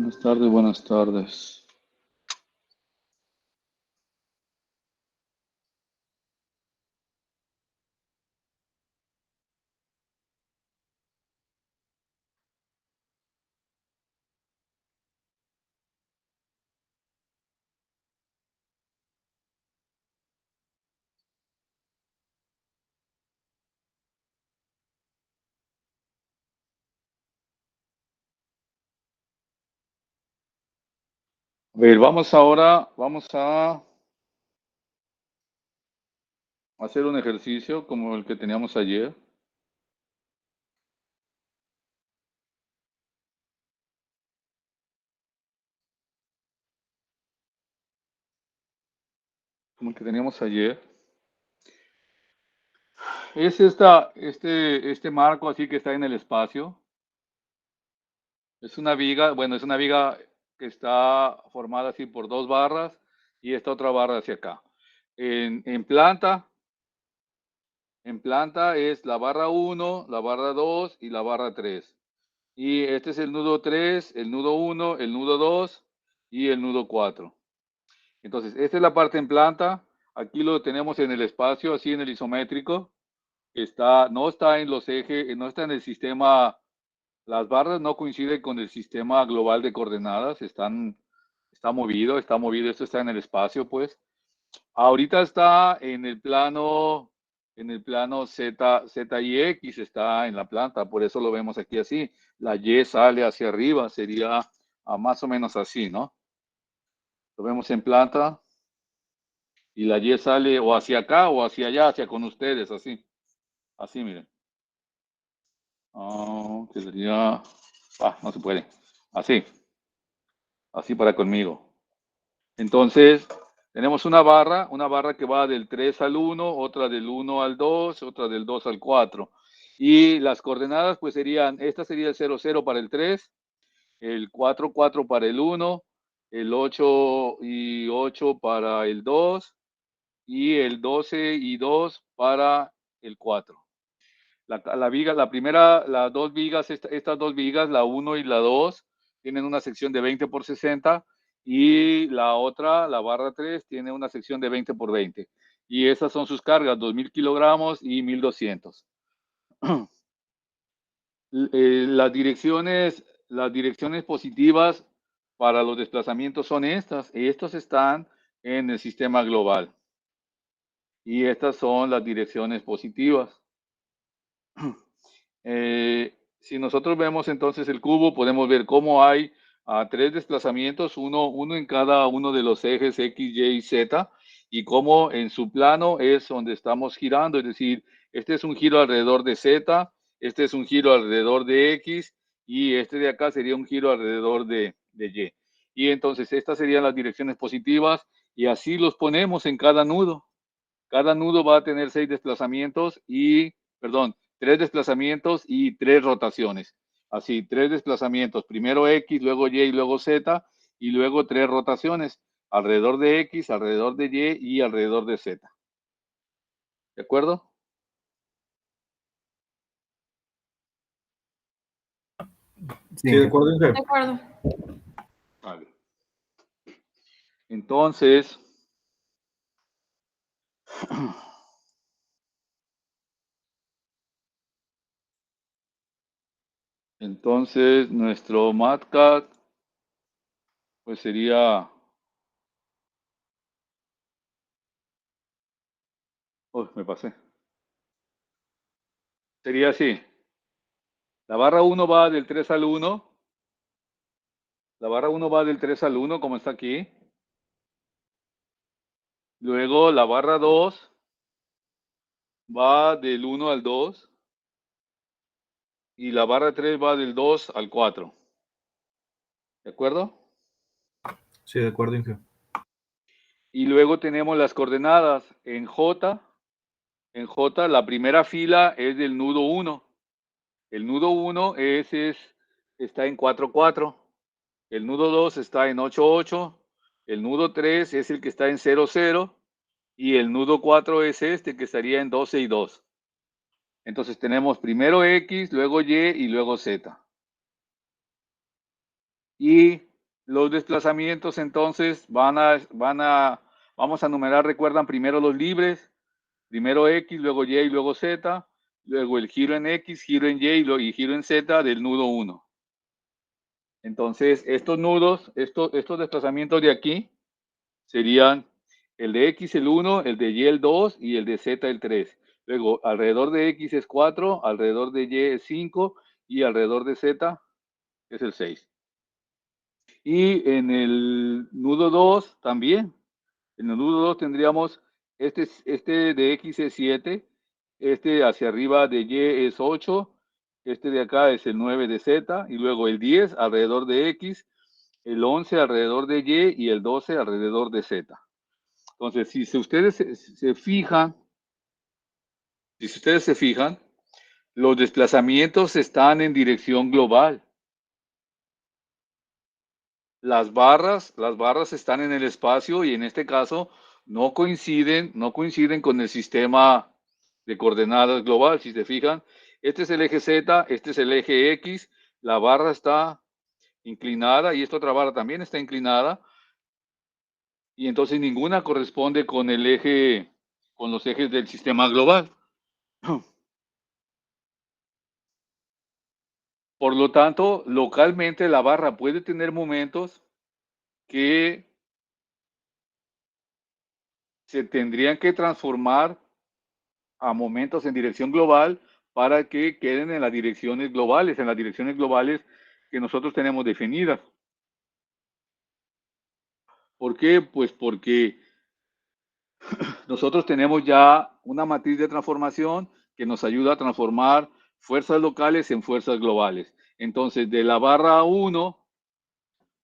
Buenas tardes, buenas tardes. A ver, vamos a hacer un ejercicio como el que teníamos ayer. Como el que teníamos ayer. Es este marco así que está en el espacio. Es una viga, bueno, es una viga que está formada así por dos barras y esta otra barra hacia acá. En planta es la barra 1, la barra 2 y la barra 3. Y este es el nudo 3, el nudo 1, el nudo 2 y el nudo 4. Entonces, esta es la parte en planta. Aquí lo tenemos en el espacio, así en el isométrico. No está en los ejes, no está en el sistema. Las barras no coinciden con el sistema global de coordenadas. Está movido. Esto está en el espacio, pues. Ahorita está en el plano Z, Z y X, está en la planta. Por eso lo vemos aquí así. La Y sale hacia arriba, sería más o menos así, ¿no? Lo vemos en planta. Y la Y sale o hacia acá o hacia allá, hacia con ustedes, así. Así, miren. Que sería. No se puede. Así. Así para conmigo. Entonces, tenemos una barra que va del 3 al 1, otra del 1 al 2, otra del 2 al 4. Y las coordenadas, pues esta sería el 0, 0 para el 3, el 4, 4 para el 1, el 8 y 8 para el 2, y el 12 y 2 para el 4. La viga, las dos vigas, estas dos vigas, la 1 y la 2, tienen una sección de 20 por 60 y la otra, la barra 3, tiene una sección de 20 por 20. Y esas son sus cargas, 2000 kilogramos y 1200. Las direcciones positivas para los desplazamientos son estas. Estos están en el sistema global. Y estas son las direcciones positivas. Si nosotros vemos entonces el cubo, podemos ver cómo hay tres desplazamientos, uno en cada uno de los ejes X, Y y Z, y cómo en su plano es donde estamos girando, es decir, este es un giro alrededor de Z, este es un giro alrededor de X, y este de acá sería un giro alrededor de Y. Y entonces estas serían las direcciones positivas, y así los ponemos en cada nudo. Cada nudo va a tener 3 desplazamientos y 3 rotaciones. Así, 3 desplazamientos, primero X, luego Y y luego Z, y luego 3 rotaciones, alrededor de X, alrededor de Y y alrededor de Z. ¿De acuerdo? Sí, de acuerdo, De acuerdo. Vale. Entonces, nuestro MATCAD, pues sería... me pasé. Sería así. La barra 1 va del 3 al 1. La barra 1 va del 3 al 1, como está aquí. Luego la barra 2 va del 1 al 2. Y la barra 3 va del 2 al 4. ¿De acuerdo? Sí, de acuerdo, Inge. Y luego tenemos las coordenadas. En J, la primera fila es del nudo 1. El nudo 1 está en 4, 4. El nudo 2 está en 8, 8. El nudo 3 es el que está en 0, 0. Y el nudo 4 es este que estaría en 12 y 2. Entonces tenemos primero X, luego Y y luego Z. Y Los desplazamientos entonces vamos a numerar, recuerdan, primero los libres, primero X, luego Y y luego Z, luego el giro en X, giro en Y y giro en Z del nudo 1. Entonces, estos nudos, estos desplazamientos de aquí serían el de X el 1, el de Y el 2 y el de Z el 3. Luego, alrededor de X es 4, alrededor de Y es 5 y alrededor de Z es el 6. Y en el nudo 2 también. En el nudo 2 tendríamos este de X es 7, este hacia arriba de Y es 8, este de acá es el 9 de Z, y luego el 10 alrededor de X, el 11 alrededor de Y y el 12 alrededor de Z. Entonces, si ustedes se fijan, los desplazamientos están en dirección global. Las barras están en el espacio y en este caso no coinciden con el sistema de coordenadas global. Si se fijan, este es el eje Z, este es el eje X, la barra está inclinada y esta otra barra también está inclinada, y entonces ninguna corresponde con los ejes del sistema global. Por lo tanto, localmente la barra puede tener momentos que se tendrían que transformar a momentos en dirección global para que queden en las direcciones globales, que nosotros tenemos definidas. ¿Por qué? Pues porque nosotros tenemos ya una matriz de transformación que nos ayuda a transformar fuerzas locales en fuerzas globales. Entonces, de la barra 1,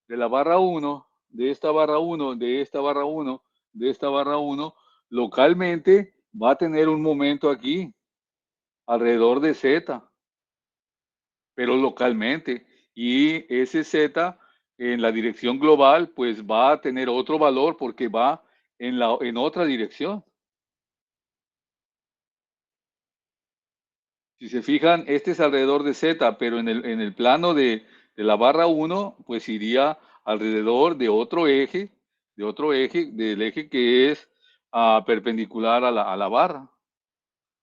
de esta barra 1, de esta barra 1, de esta barra 1, localmente va a tener un momento aquí, alrededor de Z, pero localmente. Y ese Z en la dirección global, pues va a tener otro valor porque va en otra dirección. Si se fijan, este es alrededor de Z, pero en el plano de la barra 1, pues iría alrededor de otro eje, del eje que es perpendicular a la barra,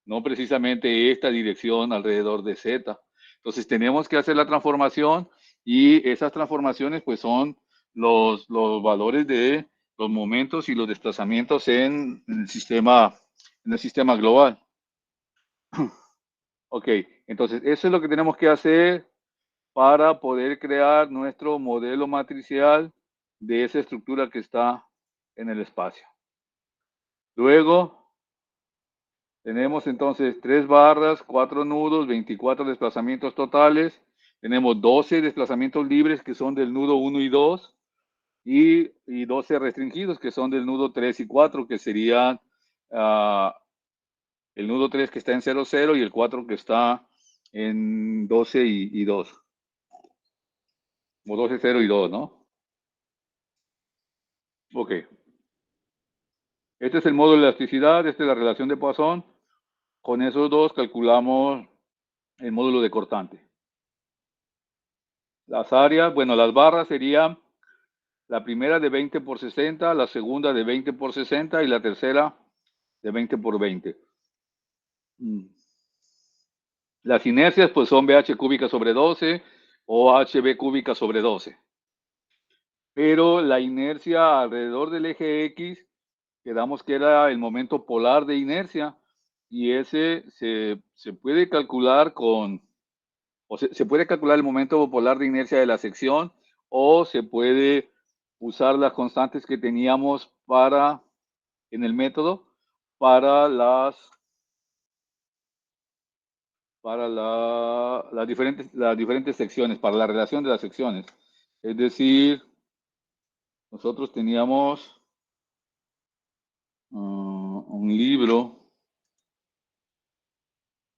no precisamente esta dirección alrededor de Z. Entonces tenemos que hacer la transformación y esas transformaciones pues son los valores de los momentos y los desplazamientos en el sistema global. Ok, entonces eso es lo que tenemos que hacer para poder crear nuestro modelo matricial de esa estructura que está en el espacio. Luego tenemos entonces 3 barras, 4 nudos, 24 desplazamientos totales. Tenemos 12 desplazamientos libres que son del nudo 1 y 2 y 12 restringidos que son del nudo 3 y 4, que serían el nudo 3 que está en 0, 0 y el 4 que está en 12 y 2. O 12, 0 y 2, ¿no? Ok. Este es el módulo de elasticidad, esta es la relación de Poisson. Con esos dos calculamos el módulo de cortante. Las áreas, bueno, las barras serían la primera de 20 por 60, la segunda de 20 por 60 y la tercera de 20 por 20. Las inercias pues son BH cúbica sobre 12 o HB cúbica sobre 12. Pero la inercia alrededor del eje X, quedamos que era el momento polar de inercia, y ese se puede calcular se puede calcular el momento polar de inercia de la sección, o se puede usar las constantes que teníamos en el método para las diferentes secciones, para la relación de las secciones. Es decir, nosotros teníamos un libro,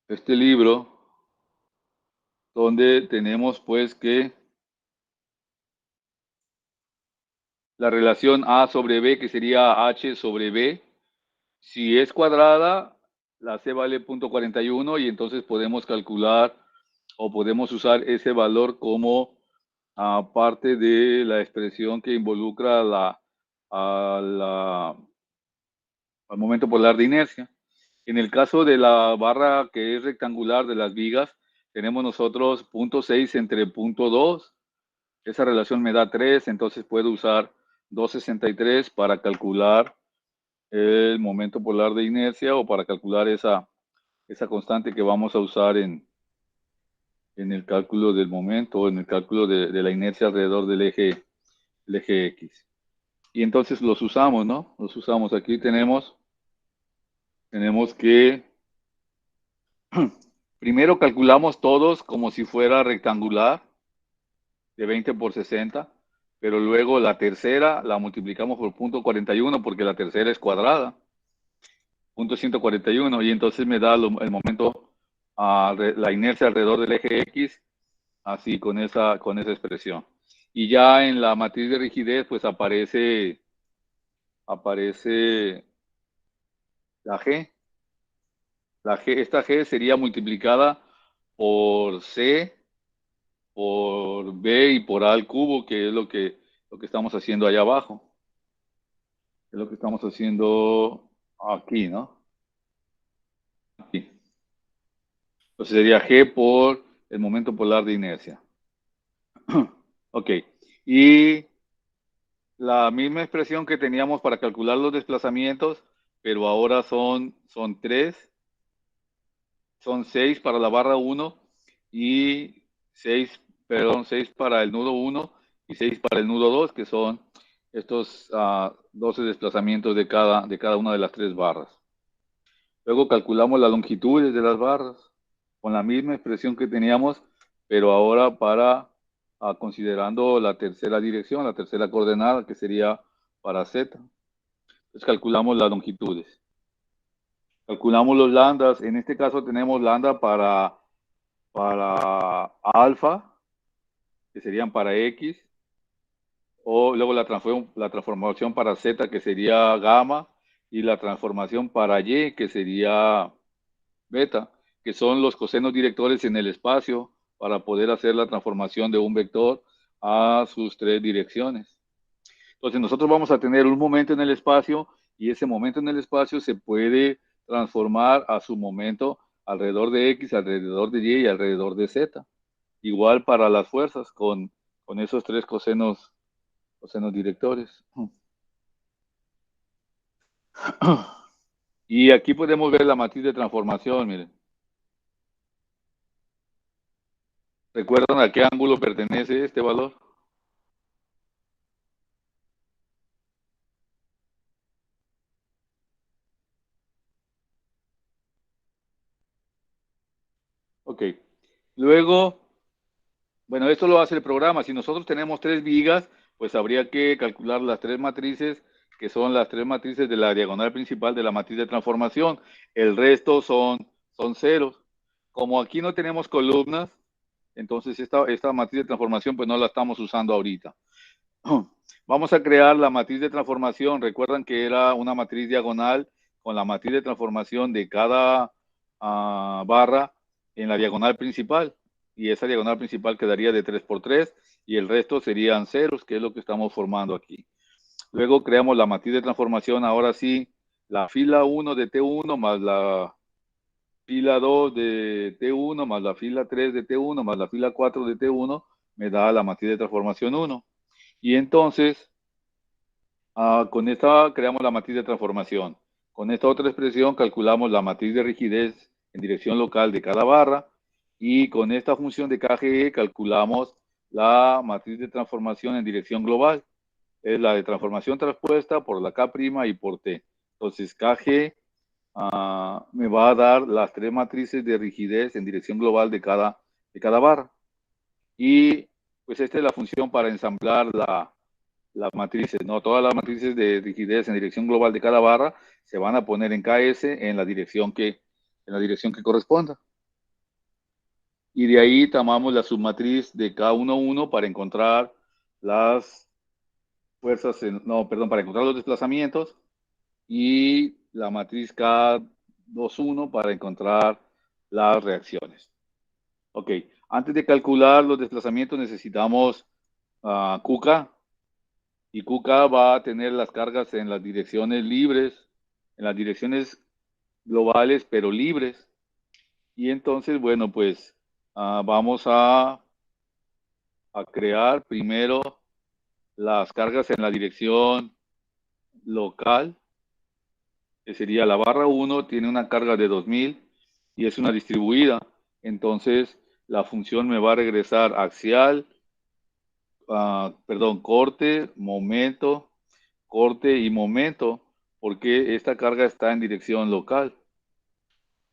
este libro, donde tenemos pues que la relación A sobre B, que sería H sobre B, si es cuadrada, la C vale 0.41 y entonces podemos calcular o podemos usar ese valor como aparte de la expresión que involucra al momento polar de inercia. En el caso de la barra que es rectangular de las vigas, tenemos nosotros 0.6 entre 0.2. Esa relación me da 3, entonces puedo usar 2.63 para calcular el momento polar de inercia o para calcular esa constante que vamos a usar en el cálculo del momento, en el cálculo de la inercia alrededor del eje X. Y entonces los usamos, ¿no? Los usamos. Aquí tenemos que primero calculamos todos como si fuera rectangular, de 20 por 60, pero luego la tercera la multiplicamos por 0.41 porque la tercera es cuadrada, 0.141, y entonces me da el momento, la inercia alrededor del eje X, así con esa expresión. Y ya en la matriz de rigidez, pues aparece la G. Esta G sería multiplicada por C, por B y por A al cubo, que es lo que estamos haciendo allá abajo. Es lo que estamos haciendo aquí, ¿no? Aquí. Entonces sería G por el momento polar de inercia. Ok. Y la misma expresión que teníamos para calcular los desplazamientos, pero ahora son 3. Son 6 para la barra 1 y 6 para el nudo 1 y 6 para el nudo 2, que son estos 12 desplazamientos de cada una de las 3 barras. Luego calculamos las longitudes de las barras con la misma expresión que teníamos, pero ahora considerando la tercera dirección, la tercera coordenada, que sería para Z. Entonces calculamos las longitudes. Calculamos los lambdas. En este caso tenemos lambda para alfa, que serían para X, o luego la transformación para Z, que sería gamma, y la transformación para Y, que sería beta, que son los cosenos directores en el espacio para poder hacer la transformación de un vector a sus 3 direcciones. Entonces nosotros vamos a tener un momento en el espacio y ese momento en el espacio se puede transformar a su momento alrededor de X, alrededor de Y y alrededor de Z. Igual para las fuerzas con esos 3 cosenos directores. Y aquí podemos ver la matriz de transformación, miren. ¿Recuerdan a qué ángulo pertenece este valor? Ok. Luego, bueno, esto lo hace el programa. Si nosotros tenemos 3 vigas, pues habría que calcular las 3 matrices, que son las 3 matrices de la diagonal principal de la matriz de transformación. El resto son ceros. Como aquí no tenemos columnas, entonces esta matriz de transformación pues no la estamos usando ahorita. Vamos a crear la matriz de transformación. Recuerdan que era una matriz diagonal con la matriz de transformación de cada barra en la diagonal principal. Y esa diagonal principal quedaría de 3 por 3 y el resto serían ceros, que es lo que estamos formando aquí. Luego creamos la matriz de transformación. Ahora sí, la fila 1 de T1 más la fila 2 de T1 más la fila 3 de T1 más la fila 4 de T1 me da la matriz de transformación 1. Y entonces, con esta creamos la matriz de transformación. Con esta otra expresión calculamos la matriz de rigidez en dirección local de cada barra. Y con esta función de KGE calculamos la matriz de transformación en dirección global. Es la de transformación transpuesta por la K' y por T. Entonces, KG me va a dar las 3 matrices de rigidez en dirección global de cada barra. Y pues esta es la función para ensamblar las matrices, ¿no? Todas las matrices de rigidez en dirección global de cada barra se van a poner en KS en la dirección que corresponda. Y de ahí tomamos la submatriz de K11 para encontrar las fuerzas, para encontrar los desplazamientos, y la matriz K21 para encontrar las reacciones. Ok, antes de calcular los desplazamientos necesitamos QK, y QK va a tener las cargas en las direcciones libres, en las direcciones globales, pero libres. Y entonces, bueno, pues vamos a crear primero las cargas en la dirección local, que sería la barra 1, tiene una carga de 2000 y es una distribuida. Entonces, la función me va a regresar axial, corte, momento, corte y momento, porque esta carga está en dirección local.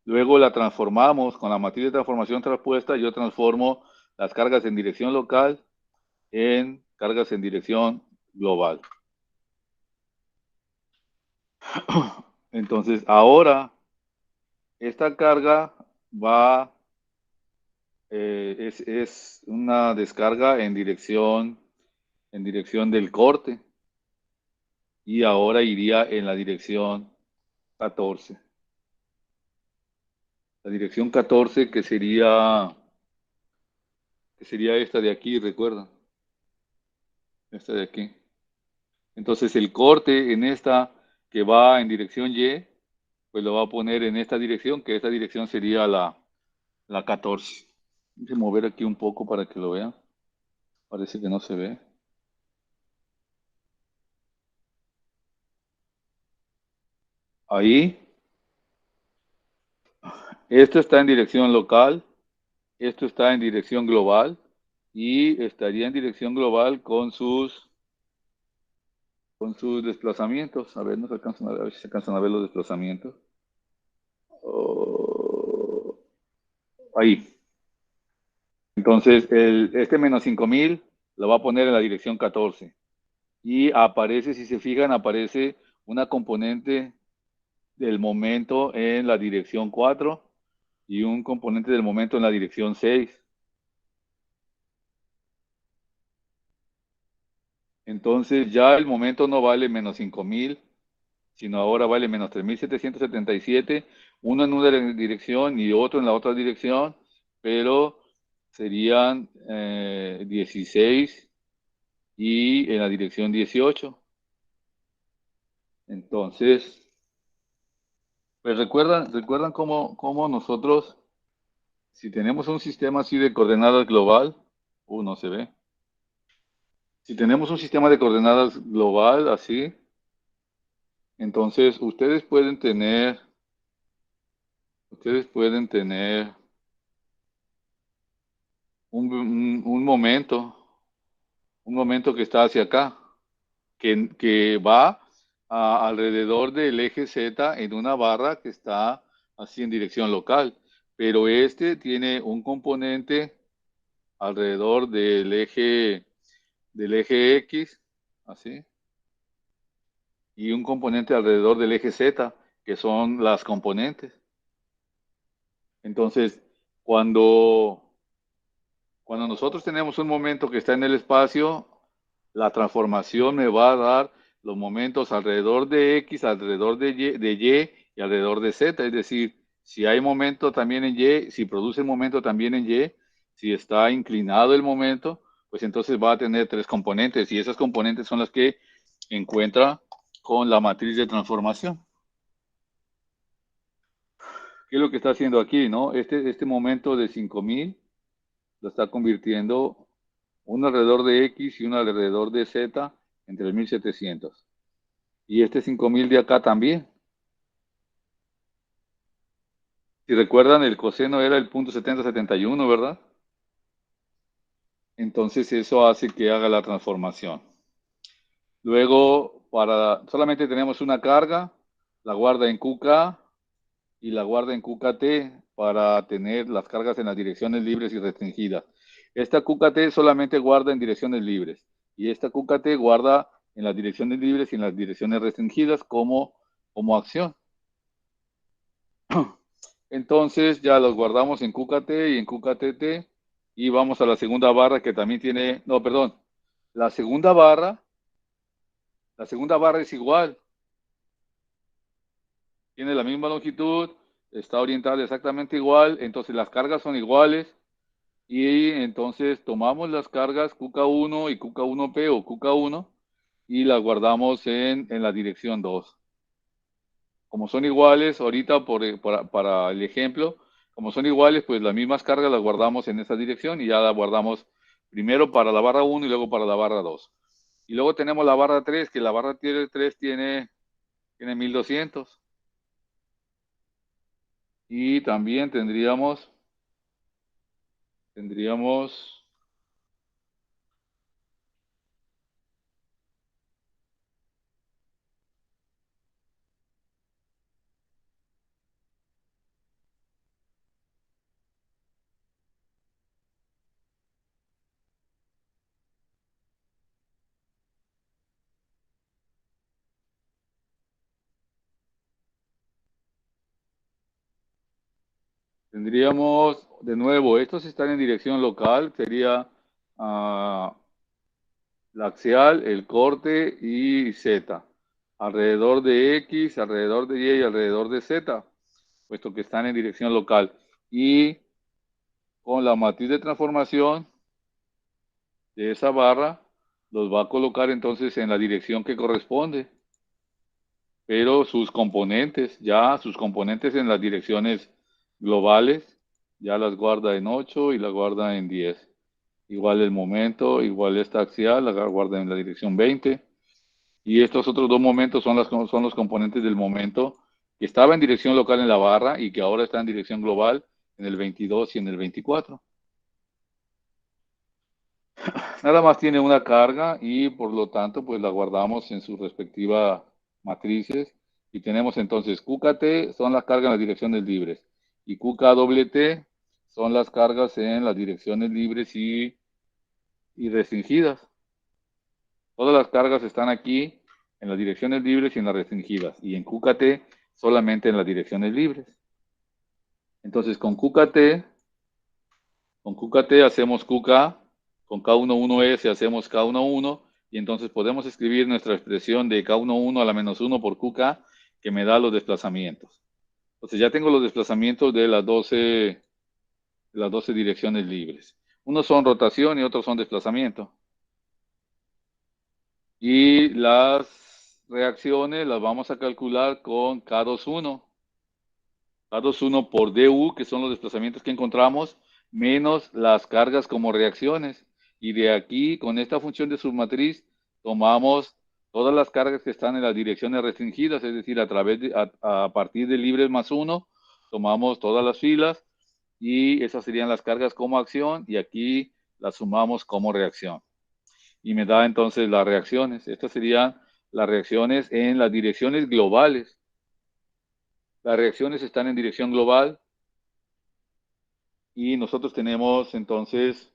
Luego la transformamos con la matriz de transformación transpuesta. Yo transformo las cargas en dirección local en cargas en dirección global. Entonces, ahora esta carga va, es una descarga en dirección del corte, y ahora iría en la dirección 14. La dirección 14 que sería esta de aquí, recuerda. Esta de aquí. Entonces el corte en esta que va en dirección Y, pues lo va a poner en esta dirección, que esta dirección sería la 14. Voy a mover aquí un poco para que lo vean. Parece que no se ve. Ahí. Esto está en dirección local. Esto está en dirección global. Y estaría en dirección global con sus desplazamientos. A ver, no se alcanzan a ver, si se alcanzan a ver los desplazamientos. Oh, ahí. Entonces, este menos 5000 lo va a poner en la dirección 14. Y aparece, si se fijan, aparece una componente del momento en la dirección 4 y un componente del momento en la dirección 6. Entonces, ya el momento no vale menos 5000, sino ahora vale menos 3777, uno en una dirección y otro en la otra dirección, pero serían 16 y en la dirección 18. Entonces, pues recuerdan cómo nosotros, si tenemos un sistema así de coordenadas global, no se ve. Si tenemos un sistema de coordenadas global así, entonces ustedes pueden tener un momento que está hacia acá, que va alrededor del eje Z en una barra que está así en dirección local, pero este tiene un componente alrededor del eje X, así, y un componente alrededor del eje Z, que son las componentes. Entonces, cuando nosotros tenemos un momento que está en el espacio, la transformación me va a dar los momentos alrededor de X, alrededor de Y y alrededor de Z. Es decir, si hay momento también en Y, si produce momento también en Y, si está inclinado el momento, pues entonces va a tener tres componentes, y esas componentes son las que encuentra con la matriz de transformación. ¿Qué es lo que está haciendo aquí, no? Este momento de 5000 lo está convirtiendo uno alrededor de X y uno alrededor de Z en 3700. Y este 5000 de acá también. Si recuerdan, el coseno era el punto 7071, ¿verdad? Entonces eso hace que haga la transformación. Luego, solamente tenemos una carga, la guarda en QK y la guarda en QKT para tener las cargas en las direcciones libres y restringidas. Esta QKT solamente guarda en direcciones libres, y esta QKT guarda en las direcciones libres y en las direcciones restringidas como acción. Entonces ya los guardamos en QKT y en QKTT, y vamos a la segunda barra que también tiene, no, perdón, la segunda barra es igual, tiene la misma longitud, está orientada exactamente igual, entonces las cargas son iguales, Y entonces tomamos las cargas QK1 y QK1P o QK1 y las guardamos en la dirección 2. Como son iguales, ahorita para el ejemplo, como son iguales, pues las mismas cargas las guardamos en esa dirección y ya las guardamos primero para la barra 1 y luego para la barra 2. Y luego tenemos la barra 3, que la barra 3 tiene 1200. Y también tendríamos de nuevo, estos están en dirección local, sería la axial, el corte y Z. Alrededor de X, alrededor de Y y alrededor de Z, puesto que están en dirección local. Y con la matriz de transformación de esa barra, los va a colocar entonces en la dirección que corresponde. Pero sus componentes en las direcciones globales, ya las guarda en 8 y las guarda en 10. Igual el momento, igual esta axial, la guarda en la dirección 20. Y estos otros dos momentos son los componentes del momento que estaba en dirección local en la barra y que ahora está en dirección global en el 22 y en el 24. Nada más tiene una carga y por lo tanto pues la guardamos en sus respectivas matrices y tenemos entonces QKT son las cargas en las direcciones libres y QKWT son las cargas en las direcciones libres y restringidas. Todas las cargas están aquí en las direcciones libres y en las restringidas y en QKT solamente en las direcciones libres. Entonces con QKT hacemos QK, con K11S hacemos K11, y entonces podemos escribir nuestra expresión de K11 a la menos 1 por QK, que me da los desplazamientos. Entonces ya tengo los desplazamientos de las 12 direcciones libres. Unos son rotación y otros son desplazamiento. Y las reacciones las vamos a calcular con K21. K21 por DU, que son los desplazamientos que encontramos, menos las cargas como reacciones. Y de aquí, con esta función de submatriz, tomamos todas las cargas que están en las direcciones restringidas, es decir, a partir de libres más 1, tomamos todas las filas y esas serían las cargas como acción y aquí las sumamos como reacción. Y me da entonces las reacciones. Estas serían las reacciones en las direcciones globales. Las reacciones están en dirección global. Y nosotros tenemos entonces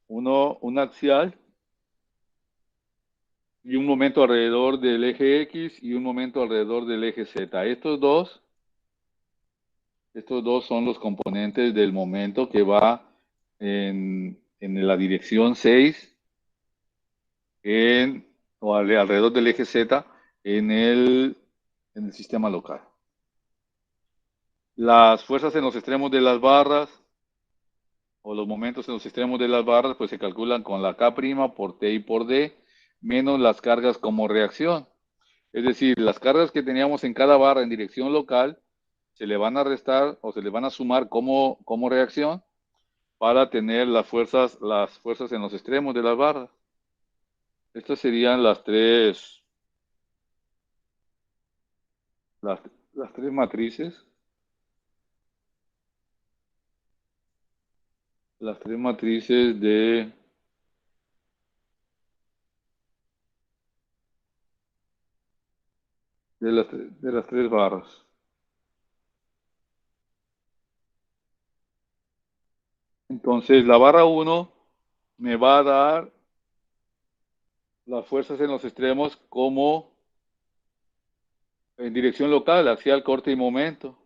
un axial y un momento alrededor del eje X y un momento alrededor del eje Z. Estos dos son los componentes del momento que va en la dirección 6 o alrededor del eje Z en el sistema local. Las fuerzas en los extremos de las barras o los momentos en los extremos de las barras, pues se calculan con la K' por T y por D, menos las cargas como reacción. Es decir, las cargas que teníamos en cada barra en dirección local, se le van a restar o se le van a sumar como reacción para tener las fuerzas en los extremos de las barras. Estas serían las, las tres matrices. Las tres matrices de las tres barras. Entonces, la barra 1 me va a dar las fuerzas en los extremos como en dirección local, axial, corte y momento.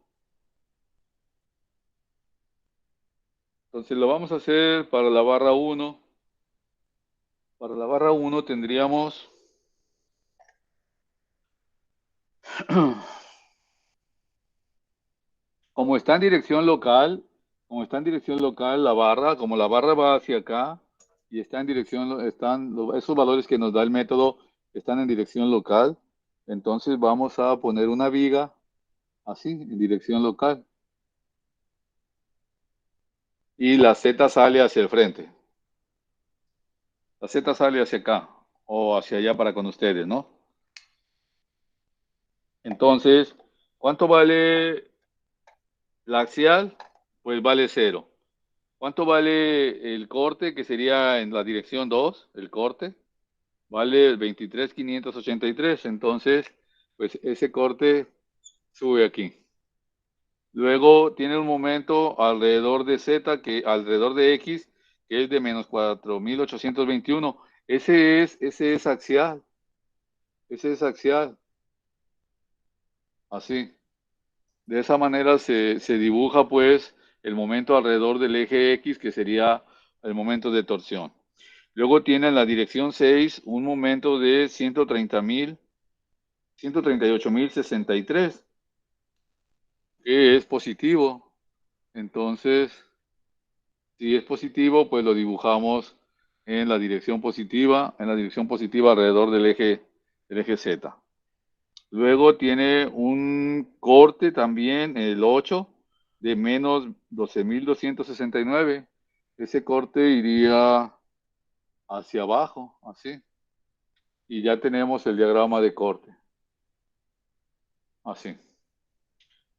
Entonces, lo vamos a hacer para la barra 1. Para la barra 1 tendríamos como está en dirección local, como está en dirección local la barra, como la barra va hacia acá y está en dirección, esos valores que nos da el método están en dirección local, entonces vamos a poner una viga así, en dirección local. Y la Z sale hacia el frente. La Z sale hacia acá o hacia allá para con ustedes, ¿no? Entonces, ¿cuánto vale la axial? Pues vale 0. ¿Cuánto vale el corte, que sería en la dirección 2, el corte? Vale 23,583. Entonces, pues ese corte sube aquí. Luego tiene un momento alrededor de Z, alrededor de X, que es de menos 4,821. Ese es axial. Ese es axial. Así. De esa manera se dibuja pues el momento alrededor del eje X, que sería el momento de torsión. Luego tiene en la dirección 6 un momento de 138,063, que es positivo. Entonces, si es positivo, pues lo dibujamos en la dirección positiva alrededor del eje Z. Luego tiene un corte también, el 8, de menos 12,269. Ese corte iría hacia abajo, así. Y ya tenemos el diagrama de corte. Así.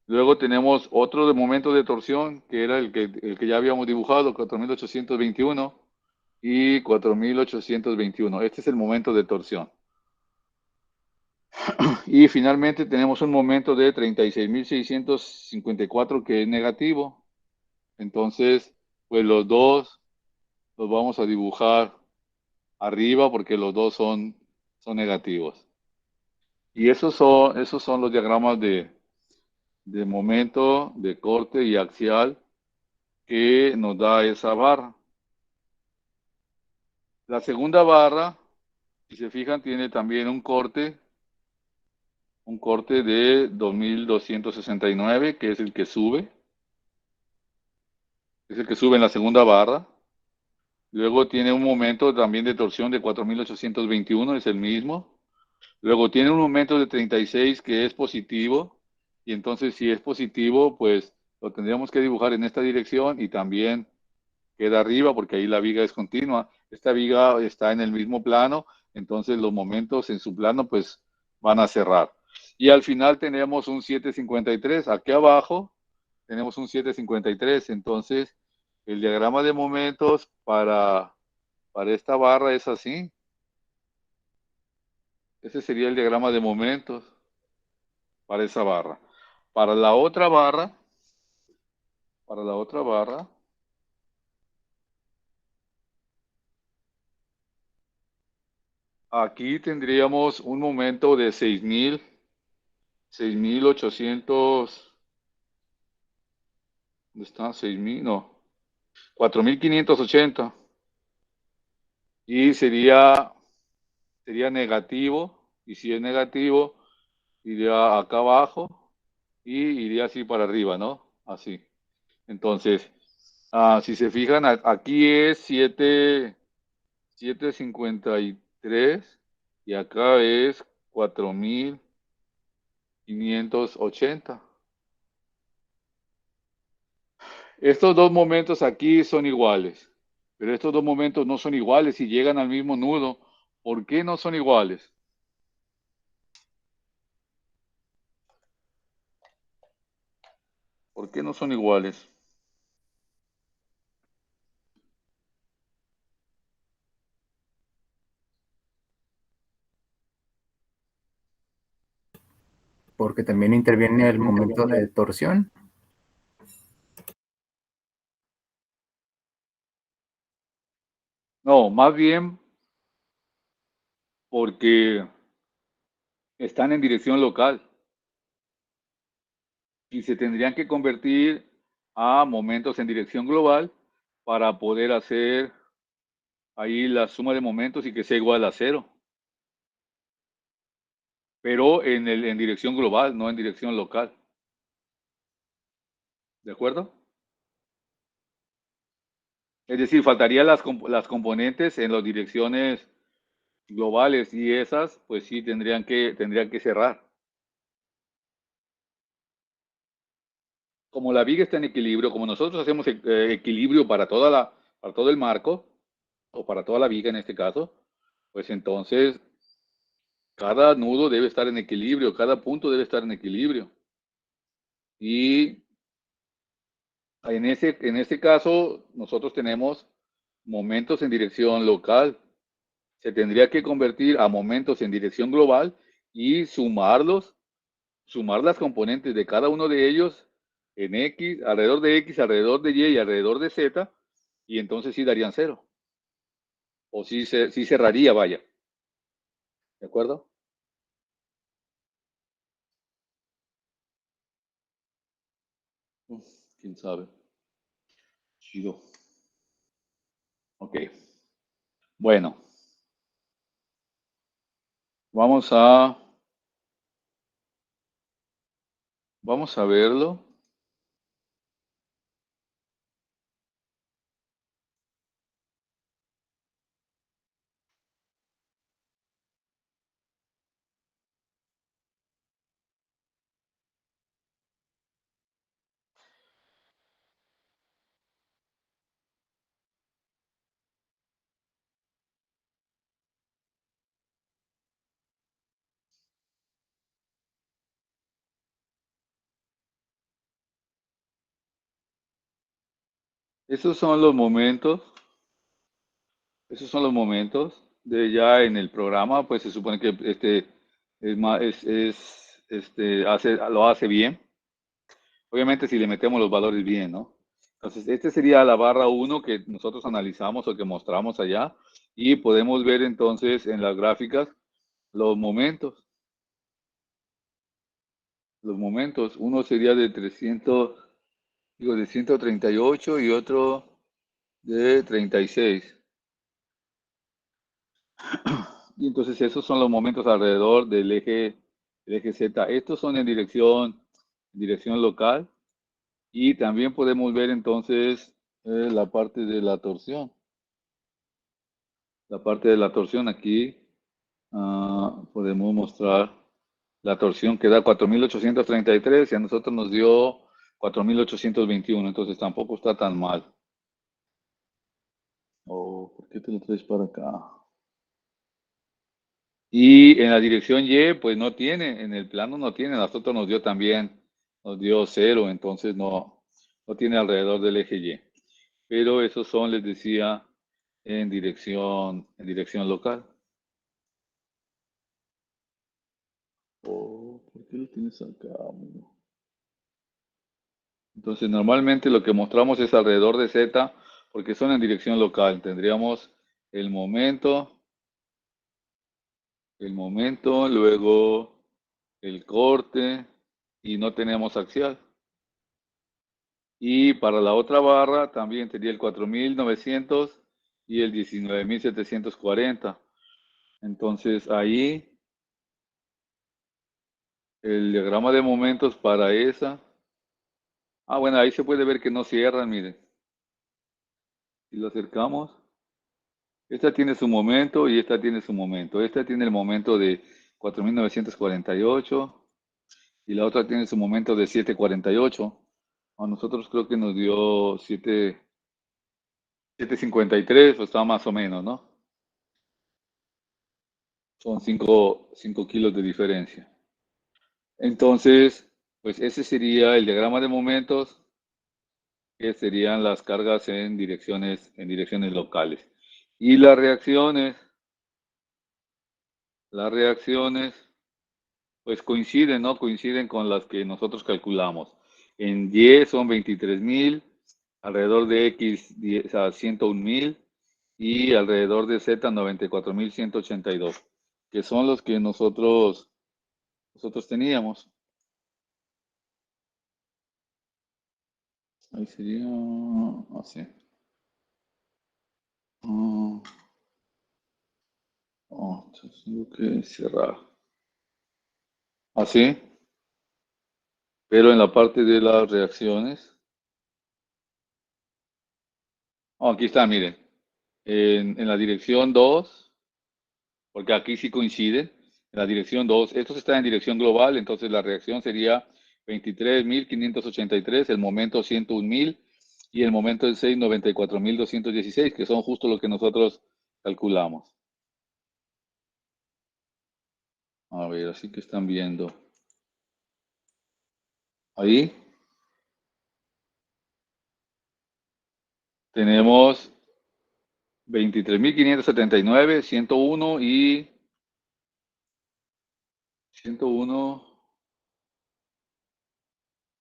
Luego tenemos otro de momento de torsión, que era el que ya habíamos dibujado, 4,821 y 4,821. Este es el momento de torsión. Y finalmente tenemos un momento de 36,654 que es negativo. Entonces, pues los dos los vamos a dibujar arriba porque los dos son negativos. Y esos son los diagramas de momento, de corte y axial que nos da esa barra. La segunda barra, si se fijan, tiene también un corte de 2,269, que es el que sube. Es el que sube en la segunda barra. Luego tiene un momento también de torsión de 4,821, es el mismo. Luego tiene un momento de 36 que es positivo. Y entonces, si es positivo, pues lo tendríamos que dibujar en esta dirección y también queda arriba porque ahí la viga es continua. Esta viga está en el mismo plano, entonces los momentos en su plano pues van a cerrar. Y al final tenemos un 753. Aquí abajo tenemos un 753. Entonces, el diagrama de momentos para esta barra es así. Ese sería el diagrama de momentos para esa barra. Para la otra barra, aquí tendríamos un momento de 6,800. ¿Dónde está? 6,000, no. 4,580. Y sería negativo. Y si es negativo, iría acá abajo y iría así para arriba, ¿no? Así. Entonces, si se fijan, aquí es 753 y acá es 4,580. Estos dos momentos aquí son iguales, pero estos dos momentos no son iguales y llegan al mismo nudo. ¿Por qué no son iguales? ¿Por qué no son iguales? Porque también interviene el momento de torsión. No, más bien porque están en dirección local y se tendrían que convertir a momentos en dirección global para poder hacer ahí la suma de momentos y que sea igual a 0. Pero en dirección global, no en dirección local. ¿De acuerdo? Es decir, faltarían las componentes en las direcciones globales y esas, pues sí, tendrían que cerrar. Como la viga está en equilibrio, como nosotros hacemos equilibrio para para todo el marco, o para toda la viga en este caso, pues entonces cada nudo debe estar en equilibrio, cada punto debe estar en equilibrio. Y en ese caso, nosotros tenemos momentos en dirección local. Se tendría que convertir a momentos en dirección global y sumar las componentes de cada uno de ellos en X, alrededor de Y y alrededor de Z, y entonces sí darían cero. O sí cerraría, vaya. ¿De acuerdo? ¿Quién sabe? Chido. Ok. Bueno, vamos a verlo. Esos son los momentos. Esos son los momentos de ya en el programa, pues se supone que lo hace bien. Obviamente si le metemos los valores bien, ¿no? Entonces, este sería la barra 1 que nosotros analizamos o que mostramos allá y podemos ver entonces en las gráficas los momentos. Los momentos, uno sería de 138 y otro de 36. Y entonces esos son los momentos alrededor el eje Z. Estos son en dirección local. Y también podemos ver entonces la parte de la torsión. La parte de la torsión aquí podemos mostrar la torsión que da 4.833 y a nosotros nos dio 4.821. Entonces tampoco está tan mal. Oh, ¿por qué te lo traes para acá? Y en la dirección Y, pues no tiene, en el plano no tiene, a nosotros nos dio también, nos dio 0, entonces no tiene alrededor del eje Y. Pero esos son, les decía, en dirección local. Oh, ¿por qué lo tienes acá, amigo? Entonces, normalmente lo que mostramos es alrededor de Z, porque son en dirección local. Tendríamos el momento, luego el corte, y no tenemos axial. Y para la otra barra también sería el 4.900 y el 19.740. Entonces ahí el diagrama de momentos para esa. Bueno, ahí se puede ver que no cierran, miren. Si lo acercamos, esta tiene su momento y esta tiene su momento. Esta tiene el momento de 4.948 y la otra tiene su momento de 7.48. A nosotros creo que nos dio 7.53, o está más o menos, ¿no? Son 5 kilos de diferencia. Entonces, pues ese sería el diagrama de momentos, que serían las cargas en direcciones locales. Y las reacciones, pues coinciden, ¿no? Coinciden con las que nosotros calculamos. En Y son 23.000, alrededor de X 101.000 y alrededor de Z 94.182, que son los que nosotros teníamos. Ahí sería así. Entonces tengo que cerrar. Así. Pero en la parte de las reacciones. Oh, aquí está, miren. En la dirección 2, porque aquí sí coinciden, en la dirección 2, estos están en dirección global, entonces la reacción sería 23.583, el momento 101.000 y el momento del 6, 94.216, que son justo lo que nosotros calculamos. A ver, así que están viendo. Ahí tenemos 23.579, 101 y 101,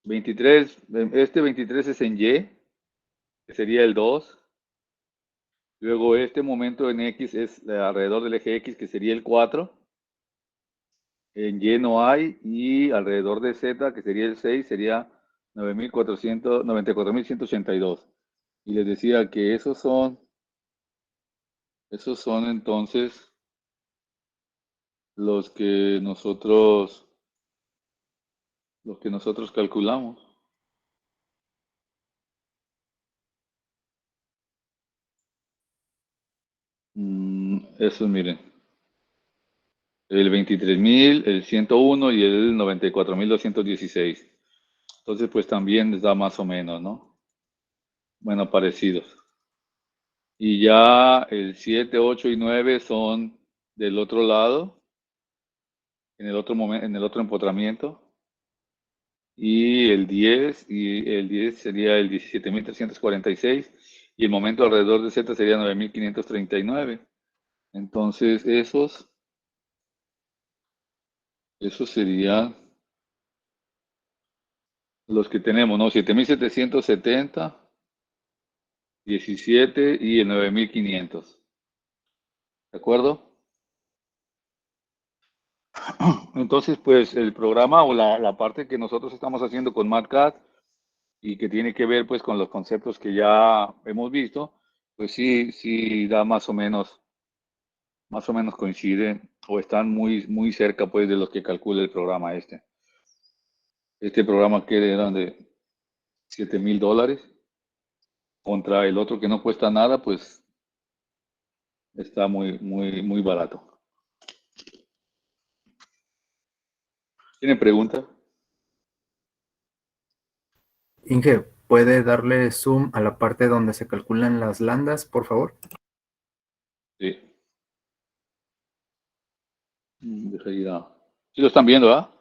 23. Este 23 es en Y, que sería el 2. Luego este momento en X es alrededor del eje X, que sería el 4. En Y no hay, y alrededor de Z, que sería el 6, sería 94.182. Y les decía que esos son entonces los que nosotros calculamos. Esos, miren, el 23.000, el 101 y el 94.216. Entonces, pues también les da más o menos, ¿no? Bueno, parecidos. Y ya el 7, 8 y 9 son del otro lado, en el otro momento, en el otro empotramiento. Y el 10 sería el 17.346 y el momento alrededor de Z sería 9.539. Entonces, esos serían los que tenemos, ¿no? 7.770, 17 y el 9.500. ¿De acuerdo? Entonces, pues el programa o la parte que nosotros estamos haciendo con MATCAD y que tiene que ver pues con los conceptos que ya hemos visto, pues sí da más o menos coinciden o están muy cerca pues de los que calcula el programa este. Este programa que eran de $7,000 contra el otro que no cuesta nada, pues está muy barato. ¿Tiene pregunta? Inge, ¿puede darle zoom a la parte donde se calculan las landas, por favor? Sí. Deja ir a... ¿Sí lo están viendo, ah?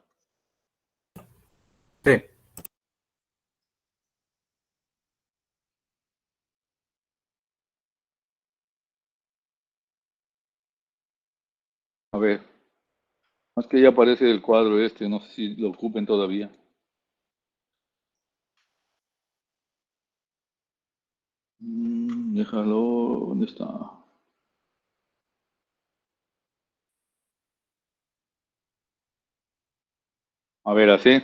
Sí. A ver. Más que ya aparece el cuadro este, no sé si lo ocupen todavía. Déjalo, ¿dónde está? A ver, así.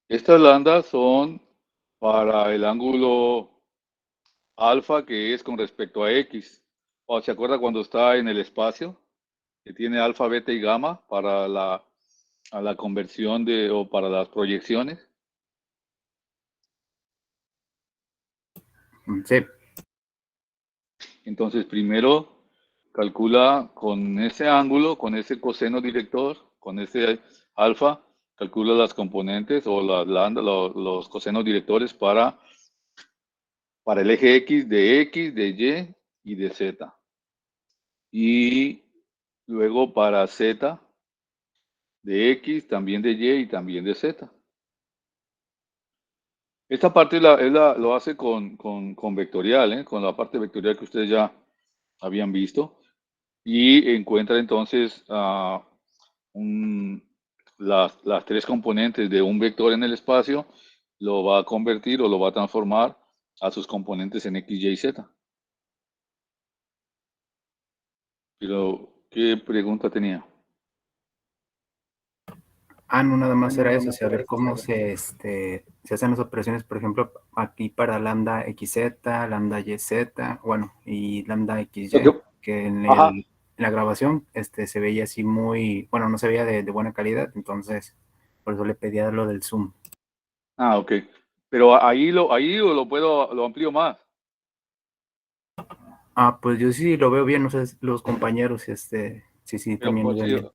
Estas landas son para el ángulo alfa, que es con respecto a X. ¿O se acuerda cuando está en el espacio? Que tiene alfa, beta y gamma para a la conversión o para las proyecciones. Sí. Entonces, primero calcula con ese ángulo, con ese coseno director, con ese alfa, calcula las componentes o las lambda, los cosenos directores para el eje X, de Y y de Z. Y luego para Z, de X, también de Y y también de Z. Esta parte lo hace con vectorial, con la parte vectorial que ustedes ya habían visto. Y encuentra entonces las tres componentes de un vector en el espacio, lo va a convertir o lo va a transformar a sus componentes en X, Y, Z. Pero, ¿qué pregunta tenía? No, nada más era eso, saber cómo se hacen las operaciones, por ejemplo, aquí para lambda XZ, lambda YZ, bueno, y lambda XY, que Ajá. en la grabación se veía así muy, bueno, no se veía de buena calidad, entonces Por eso le pedía lo del zoom. Ah, ok. Pero ahí lo amplío más. Ah, pues yo sí lo veo bien, no sé, los compañeros, sí, Pero, también lo ven bien.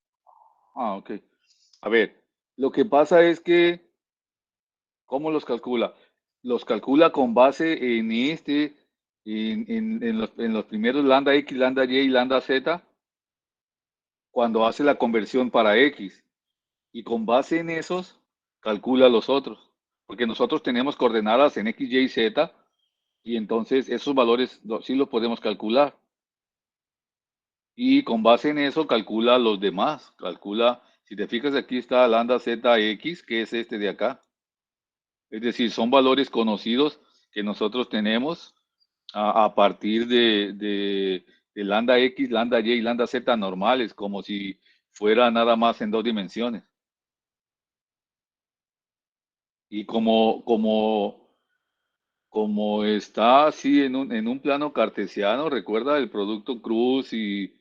Ah, ok. A ver, lo que pasa es que, ¿cómo los calcula? Los calcula con base en en los primeros lambda X, lambda Y y lambda Z, cuando hace la conversión para X. Y con base en esos, calcula los otros. Porque nosotros tenemos coordenadas en X, Y y Z, y entonces esos valores sí los podemos calcular. Y con base en eso calcula los demás. Calcula, si te fijas, aquí está lambda ZX, que es este de acá. Es decir, son valores conocidos que nosotros tenemos a partir de lambda X, lambda Y y lambda Z normales, como si fuera nada más en 2 dimensiones. Y como está así en un plano cartesiano, recuerda el producto cruz y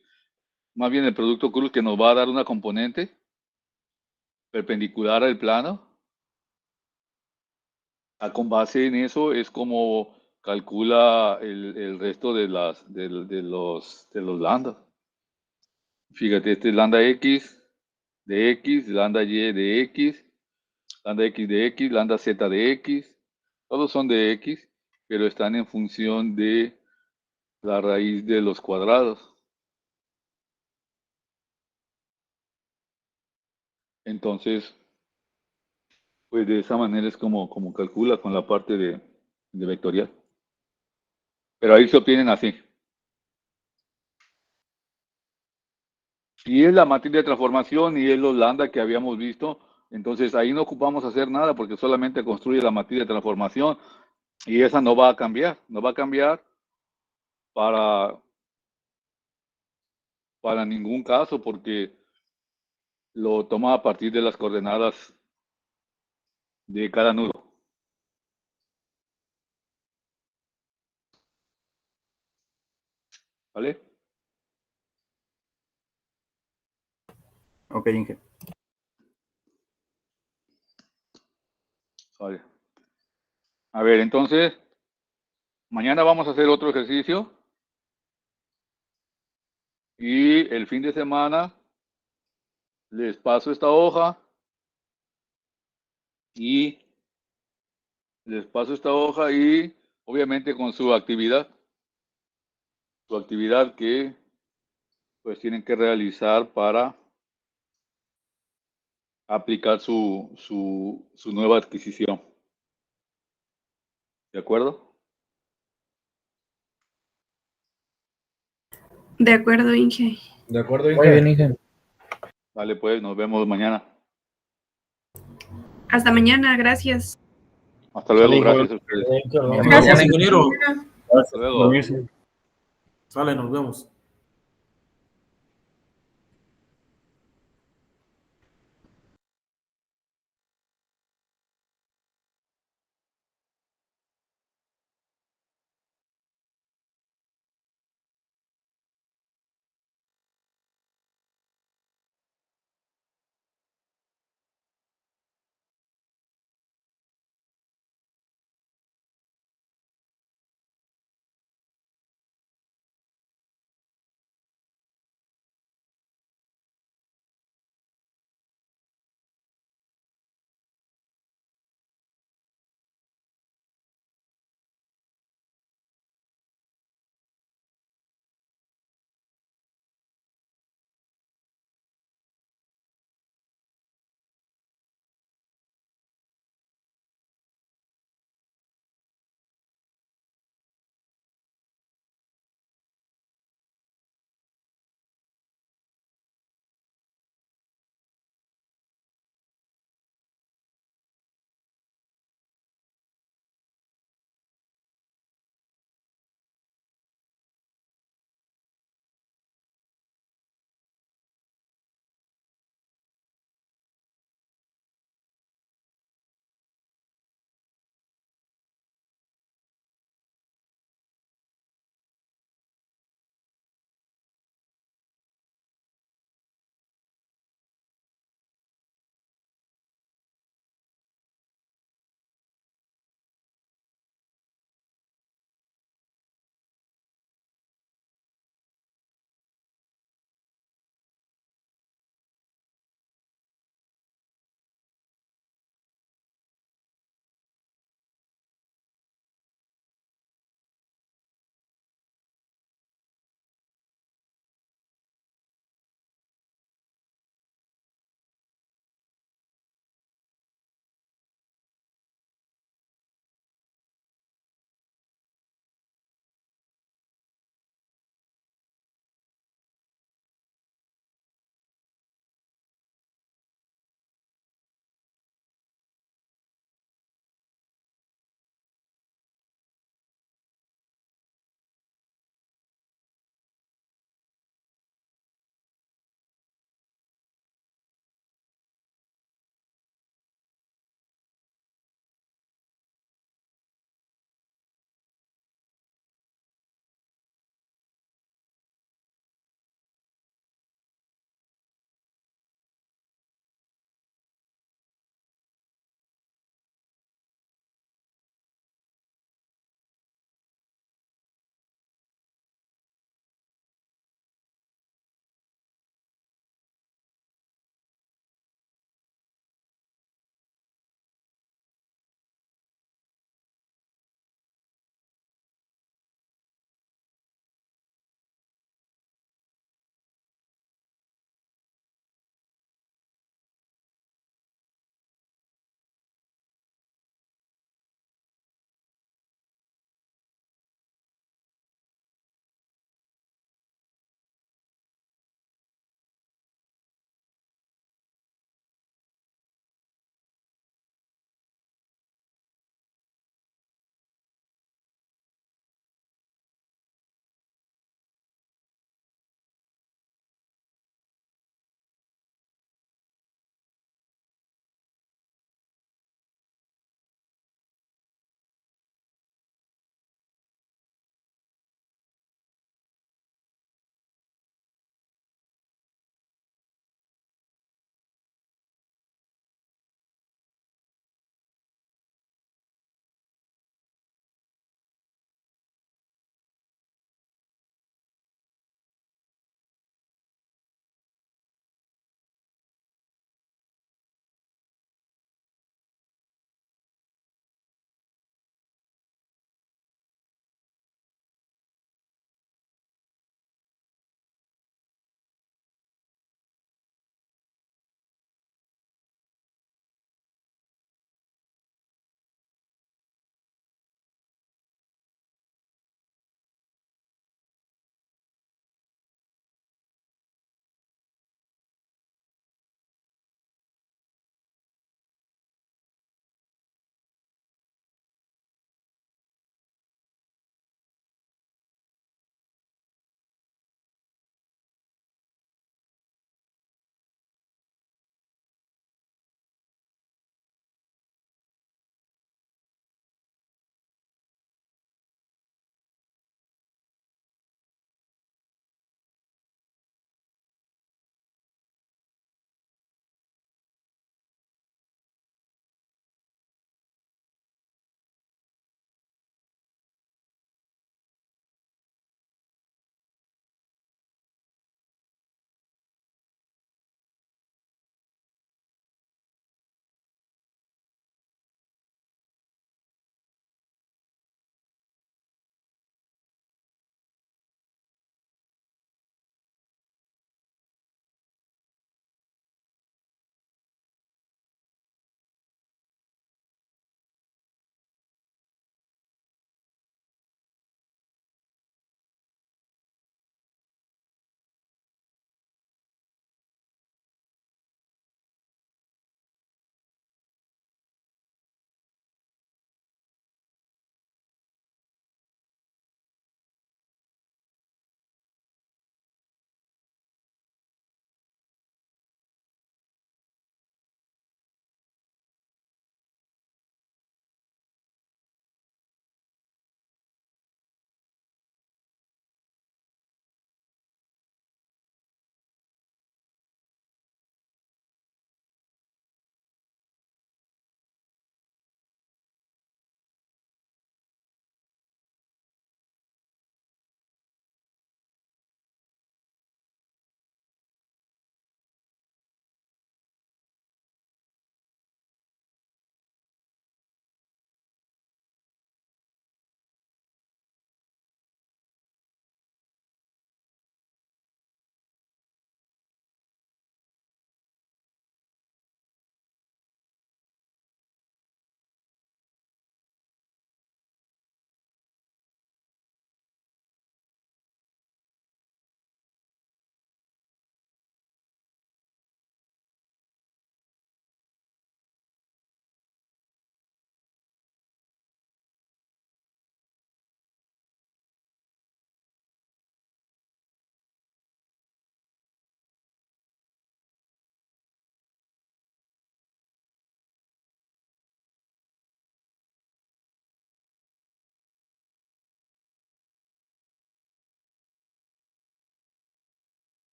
más bien el producto cruz que nos va a dar una componente perpendicular al plano. Con base en eso es como calcula el resto de los lambdas. Fíjate, este es lambda X de X, lambda Y de X, lambda X de X, lambda Z de X. Todos son de X, pero están en función de la raíz de los cuadrados. Entonces, pues de esa manera es como calcula con la parte de vectorial. Pero ahí se obtienen así. Y es la matriz de transformación y es los lambda que habíamos visto. Entonces ahí no ocupamos hacer nada porque solamente construye la matriz de transformación y esa no va a cambiar. No va a cambiar para ningún caso porque lo toma a partir de las coordenadas de cada nudo. ¿Vale? Ok, Inge. Vale. A ver, entonces, mañana vamos a hacer otro ejercicio y el fin de semana les paso esta hoja y obviamente con su actividad que pues tienen que realizar para aplicar su nueva adquisición. ¿De acuerdo? De acuerdo, Inge. De acuerdo, Inge. Muy bien, Inge. Vale, pues nos vemos mañana. Hasta mañana, gracias. Hasta luego, Sale, gracias a ustedes. Gracias, ingeniero. Hasta luego. Sale, nos vemos.